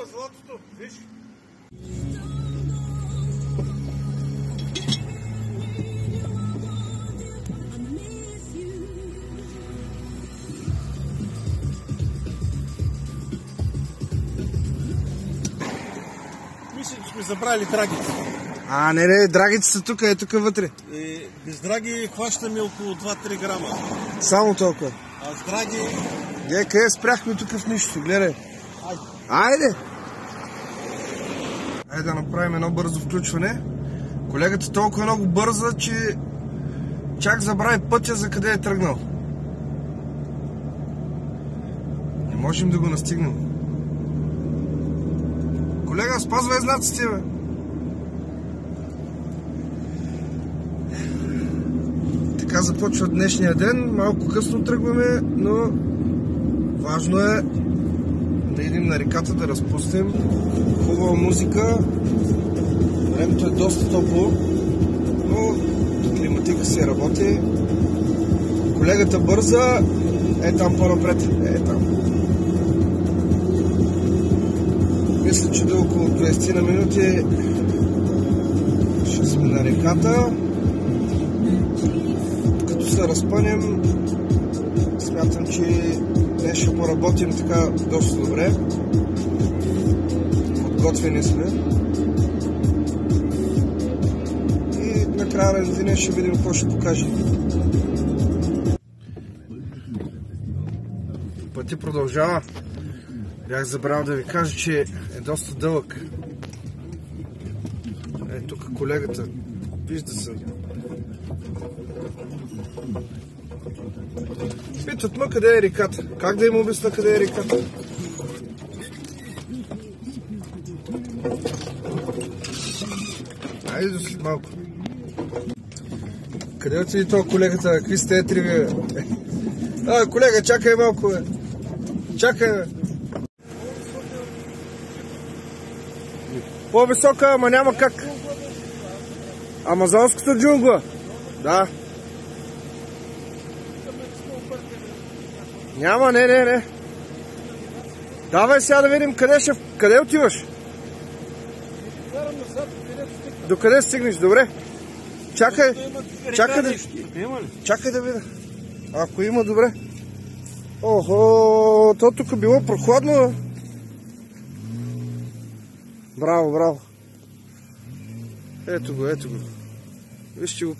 Идва златото, виж. Мисля, че сме забрали драгите. Не, драгите са тук, е тук вътре. Без драги хващаме около 2-3 грама. Само толкова. А с драги... Къде спряхме тук в нищото, гледай. Айде! Айде да направим едно бързо включване. Колегата толкова много бърза, че чак забрави пътя за къде е тръгнал. Не можем да го настигнем. Колега, спазвай знаците, бе! Така започва днешния ден. Малко късно тръгваме, но важно е да идем на реката, да разпустим. Хубава музика. Времето е доста топло, но климатика си работи. Колегата бърза. Е там по-напред. Е там. Мисля, че до около 20 на минути ще сме на реката. Като се разпънем, смятам, че днес ще поработим така доста добре. Подготвени сме. И накрая на деня ще видим какво ще покаже. Пътя продължава. Бях забрал да ви кажа, че е доста дълъг. Е, тук колегата. Вижда се. Питат ме къде е реката. Как да им обясня къде е реката? Айде до след малко. Къде отиди това колегата? Какви сте етри, бе? Колега, чакай малко, бе. Чакай, бе. По-висока, ама няма как. Амазонската джунгла. Да. Няма, не. Давай сега да видим къде отиваш. До къде стигнеш, добре? Чакай да видя. Ако има, добре. Охо, то тук било прохладно. Браво. Ето го. Вижте го,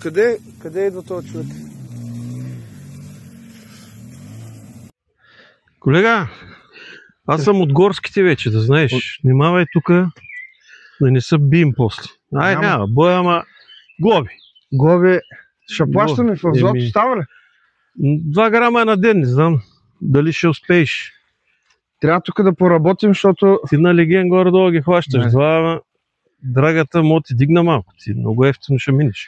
къде идва този човек. Колега, аз съм от горските вече, да знаеш. Внимавай тук да не се бием после. Няма боя, ама глоби. Глоби, ще плащаме в злато, става ли? 2 грама на ден, не знам дали ще успееш. Трябва тук да поработим, защото... Ти на леген горе-долу ги хващаш. Това драгата му ти дигна малко. Ти много ефтино ще минеш.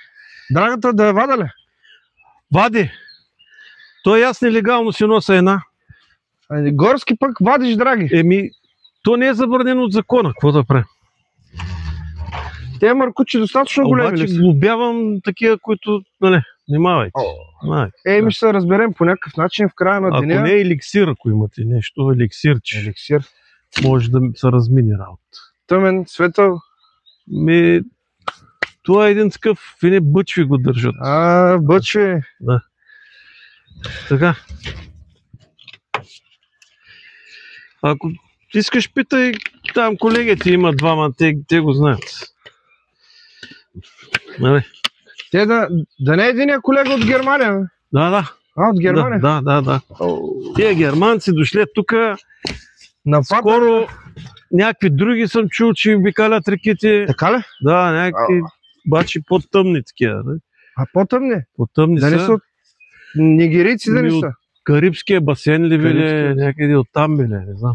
Драгата да я вада ли? Вади! Той аз нелегално си нося една. Горски пък вадиш драги. То не е забранено от закона. Какво да правим? Те маркучи достатъчно големи ли обаче са? глобявам такива, които... Внимавайте. Ще се разберем по някакъв начин в края на деня. Ако не е еликсир, ако имате нещо, еликсирче. Може да се размини работа. Тъмен, светъл. Това е един такъв, бъчви го държат. Бъчви. Да. Така. Ако искаш, питай, там колегите има двама, те го знаят. Да не е единия колега от Германия? Да. От Германия? Да. Тия германци дошли тук. Скоро някакви други съм чул, че обикалят реките. Така ли? Да, някакви бачи по-тъмни такива. По-тъмни? По-тъмни са. Да не са от нигерийци, да не са? Карибския басейн ли били, някъде оттам били, не знам.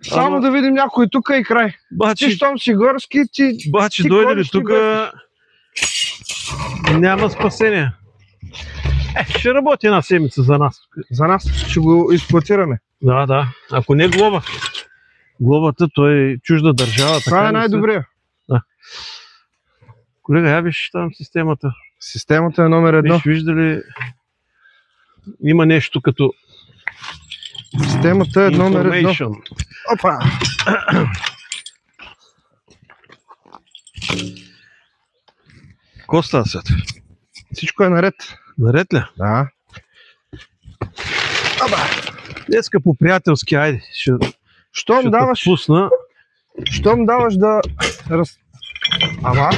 Само да видим някой тук и край. Ти щом си горски, Бачи дойде ли тук, няма спасение. Ще работи една седмица за нас. За нас ще го експлоатираме. Да. Ако не глоба. Глобата, той е чужда държава. Това е най-добрия. Да. Колега, я виж там системата. Системата е номер 1. Вижда ли има нещо като системата е номер 1. Опа! Коста свят. Всичко е наред. Наред ли? Да. Днеска по-приятелски, айде. Ще Щом даваш, пусна. щом даваш да... Ама,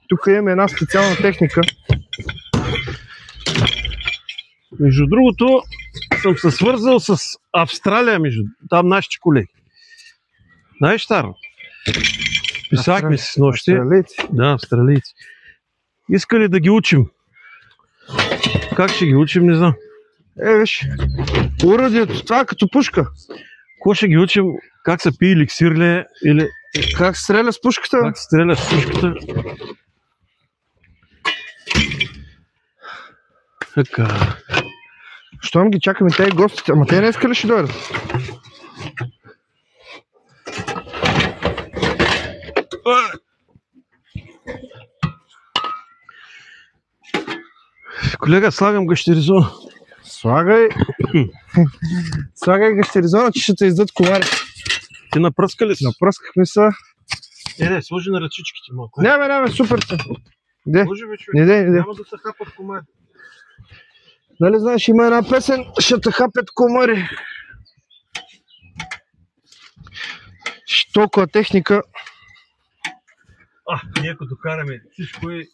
тук имаме една специална техника. Между другото, съм се свързал с Австралия, там нашите колеги. Знаеш, Старо? Писахме си с нощи. Австралийци. Да, австралийци. Искали да ги учим. Как ще ги учим, не знам. Виж, уродието, това е като пушка. Какво ще ги учим? Как се пие еликсир ли? Или Как се стреля с пушката? как се стреля с пушката? Така. Щом ги чакаме тези гостите? Ама те не искали ще дойдат. Колега, слагам гащеризона. Слагай. Слагай гащеризона, че ще те издат комари. Ти напръска ли си? Напръскахме се. Не, сложи на ръчичките малко. Няма, супер се. Де? Може бе, човек. Не, де. Няма да се хапат комари. Нали знаеш, има една песен, ще те хапят комари. Толкова техника. Ние ако докараме всичко и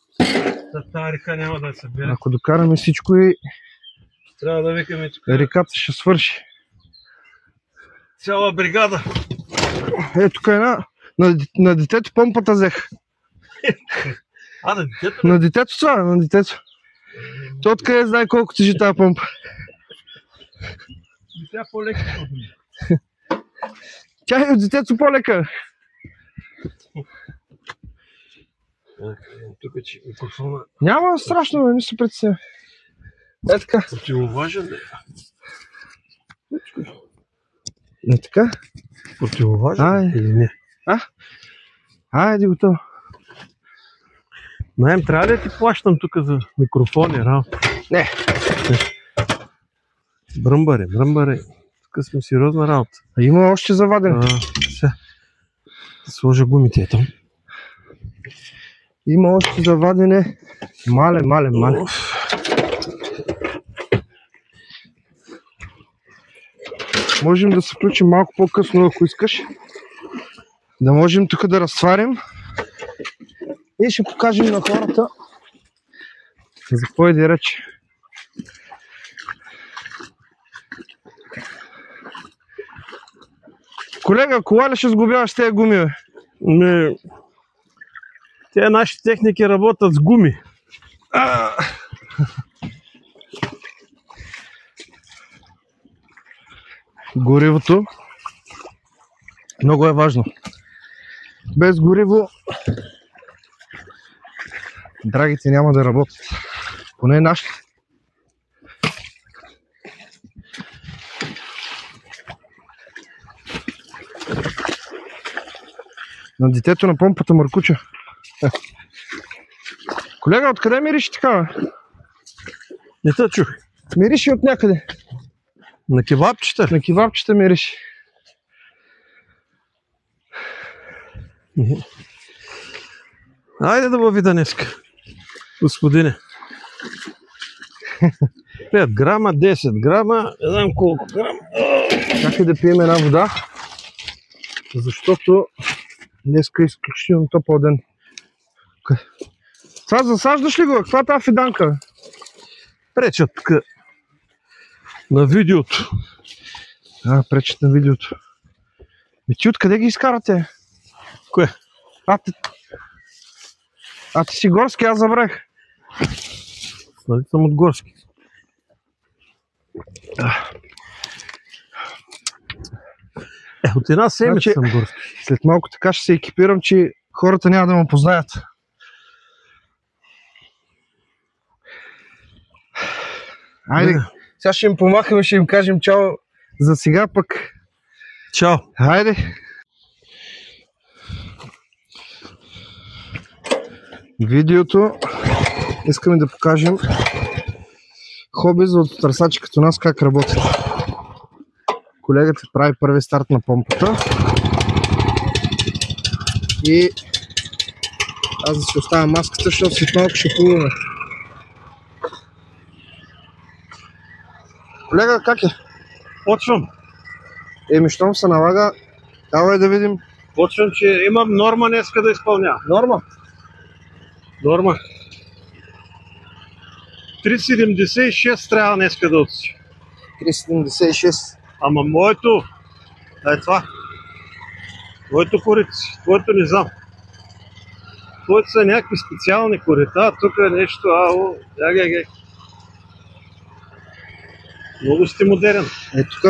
тази река няма да се събере. Ако докараме всичко и Трябва да викаме тук реката ще свърши. цяла бригада. Тук е една. На детето помпата взех. На детето? На детето това, на детето. То откъде знае колко тежи тази помпа. Тя по-леко. Тя е от детето по-лека. Тук е, че микрофона Няма страшно, не се притеснява. Е така. противоважен ли? Е така. Противоважен или не? Айде готово. Наем, трябва ли да ти плащам тук за микрофони, работа? Не. Бръмбаре. Тук сме сериозна работа. Има още заваден. Сега. Да сложа гумите там. Има още завадене. Мале. Можем да се включим малко по-късно, ако искаш. Да можем тук да разтварим. И ще покажем на хората за какво иде реч. Колега, кола ли ще сгубяваш тези гуми, бе? Не. Те нашите техники работят с гуми. Горивото много е важно. Без гориво драгите няма да работят. Поне нашите. На детето на помпата мъркуча. Колега, откъде мириш така? Не те чух. Мириш и от някъде. На кебабчета? На кебабчета мириш. Айде да бъви днеска, господине. 5 грама, 10 грама, не знам колко грама. Чакай да пием една вода, защото днеска е изключително топъл ден. Това засаждаш ли го? Каква е тази фиданка? Пречат тук на видеото. Пречат на видеото. Ти откъде ги изкарате? Кое? Ти си горски, аз забрах. Нали съм от горски. От една седмица съм горски. След малко така ще се екипирам, че хората няма да ме познаят. Айде, сега ще им помахаме, ще им кажем чао за сега пък. Чао. Хайде. Видеото искаме да покажем хоби за търсачи като нас как работят. колегата прави първи старт на помпата. И аз да си оставя маската, защото след малко ще плуваме. Колега, как е? Почвам. Щом се налага, давай да видим. Почвам, че имам норма днеска да изпълня. Норма? Норма. 3,76 трябва днеска да отси. 3,76. Ама моето, е това. Моето корици, твоето не знам. Твоето са някакви специални корита, тук е нещо, Много сте модерен. Тук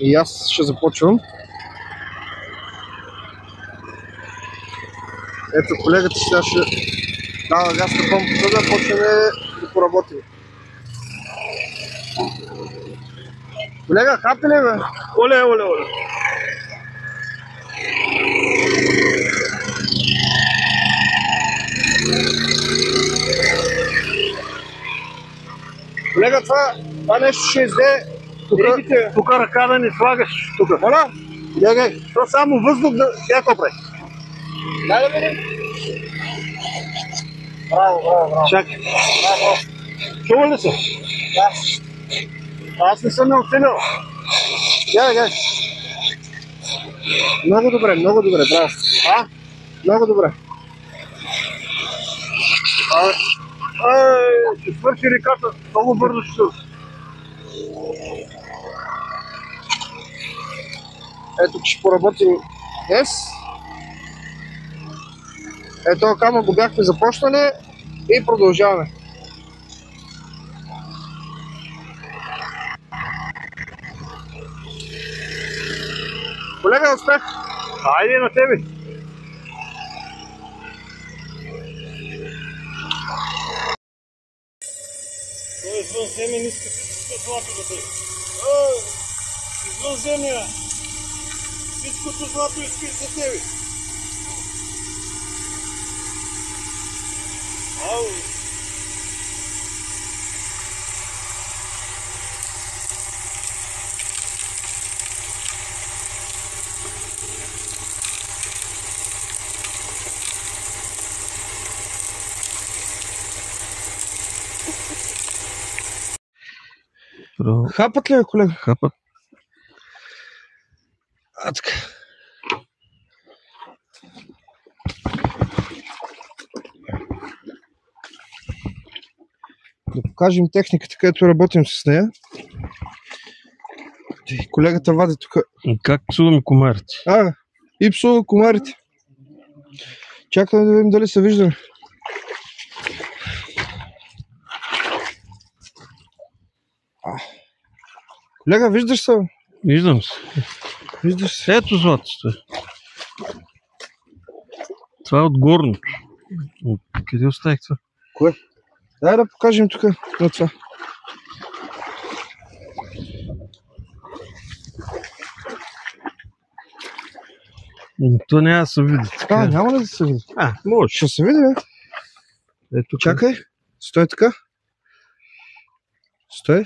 и аз ще започвам. Ето колегата сега ще дава газ на помпата да почнем да поработим. Колега, хапи ли бе? Оле. Колега, това нещо ще изде. Тук ръка да не слагаш. Тук. Моля? То само въздух да я копре. Дай да видим. Браво. Чакай. Чува ли се? Да. Аз не съм ме оценял. Гледай. Много добре, браво. Много добре. Ще свърши реката. Много бързо ще свърши. Ето, че ще поработим днес. Ето, камък го бяхме започнали и продължаваме. Колега, успех! Айде на тебе! Той извънземен иска всичко злато да бъде. Извънземия! Всичкото злато иска и за тебе. Ау! Хапат ли, колега? Хапат. Така. Да покажем техниката, където работим с нея. Колегата вади тук. Как псуваме комарите? И псува комарите. Чакаме да видим дали се виждаме. Колега, виждаш се? Виждам се. Виждаш се. Ето златото. Това е от горното. Къде оставих това? Кое? Дай да покажем тук на това. То няма да се види. Няма ли да се види? Може. Ще се види, бе. Ето. Чакай. Стой така. Стой.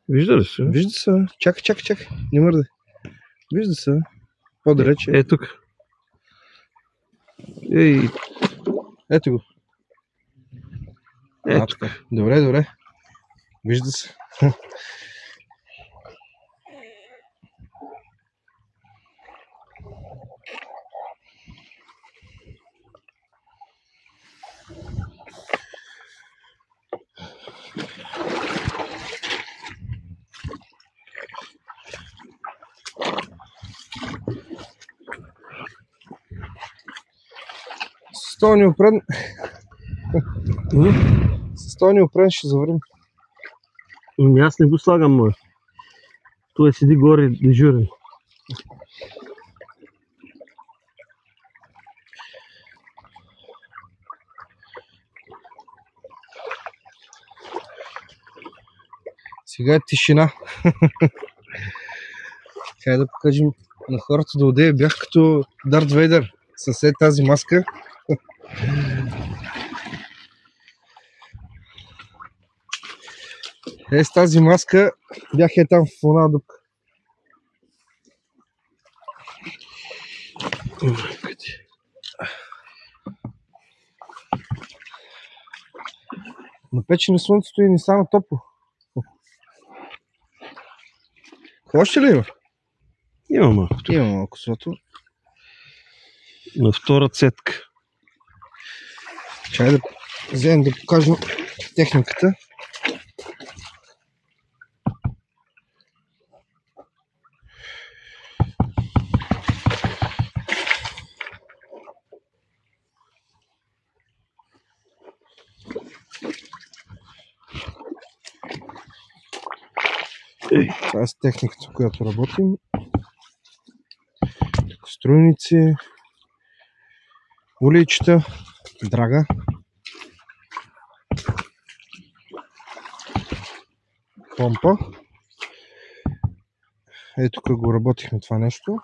Вижда ли се? Вижда се. Чакай. Не мърдай. Вижда се. По-далече. Тук. Ей. Ето го. Ето. Добре. Вижда се. С този неопрен ще завърнем. Аз не го слагам, мой. Той седи горе дежурен. Сега е тишина. Хайде да покажем на хората да одея. Бях като Дарт Вейдър с тази маска. С тази маска бях там в една дупка. Напече на слънцето и ни стана топло. Още ли има? Има малко. Има малко злато. На втора цетка. Чай да вземем да покажем техниката. Това е с техниката, която работим. Струйници, уличета, драга. Помпа. Ето тук го работихме това нещо.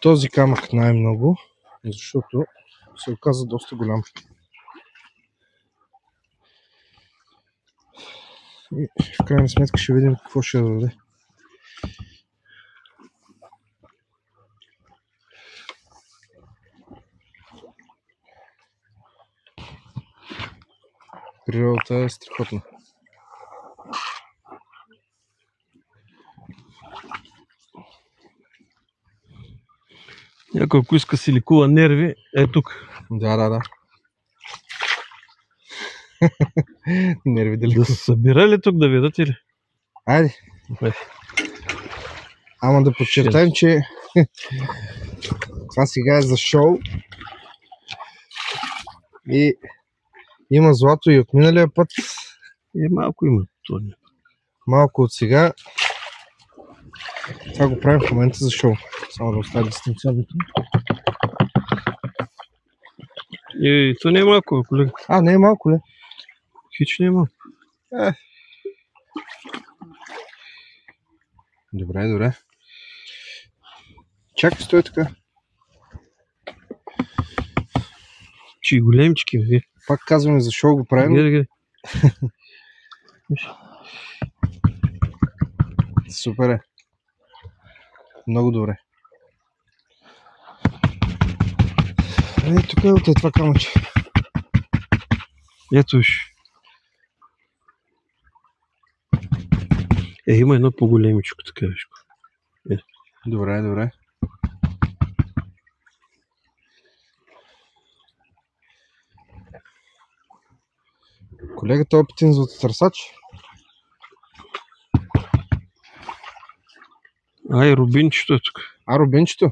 Този камък най-много, защото се оказа доста голям. И в крайна сметка ще видим какво ще даде. Природата е страхотна. Някой, ако иска си ликува нерви, е тук. Да. Нерви да Да се събира ли тук да видят или? Айде. Ама да подчертаем, че това сега е за шоу. И има злато и от миналия път. И малко има. Малко от сега. Това го правим в момента за шоу. Само да оставя дистанционното. И то не е малко, колега. Не е малко ли? Хич не е малко. Добре. Чакай, стой така. Че големички, вие. Пак казваме за шоу го правим. Гледай. Супер е. Много добре. Тук е от това камъче. Ето виж. Има едно по-големичко, така виж. Добре. Колегата е опитен златотърсач. И рубинчето е тук. Рубинчето?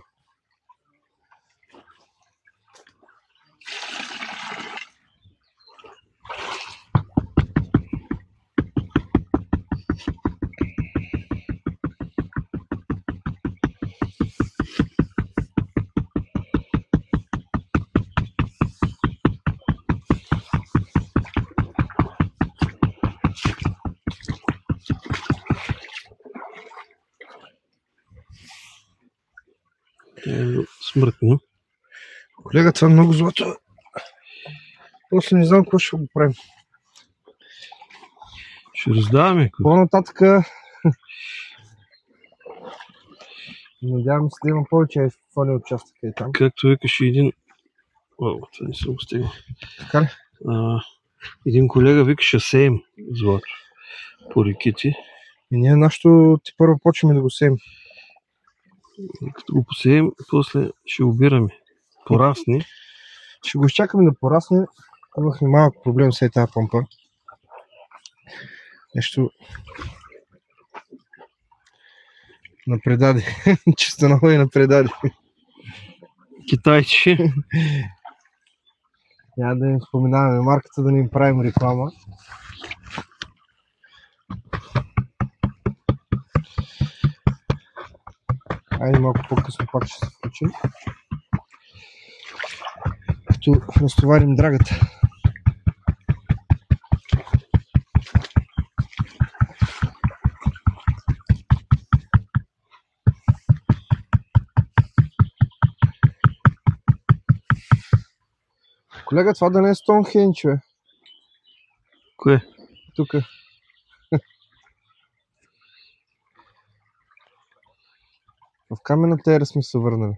Смъртно. Колега, това е много злато. После не знам какво ще го правим. Ще раздаваме. По-нататъка надявам се да има повече фоли участъка и там. Както викаше един... Това не съм го стигнал. Така ли? Един колега викаше сеем злато по реките. И ние нашето ти първо почваме да го сеем. Като го посеем, после ще обираме. Порасне. Ще го изчакаме да порасне. Имахме малък проблем с тази помпа. Нещо напредаде. Чисто много и напредаде. Китайче. Няма да им споменаваме марката, да не им правим реклама. Айде малко по-късно пак ще се включим. Като разтоварим драгата. Колега, това да не е Стоунхендж, бе. Кое? Тука. В камената ера сме се върнали.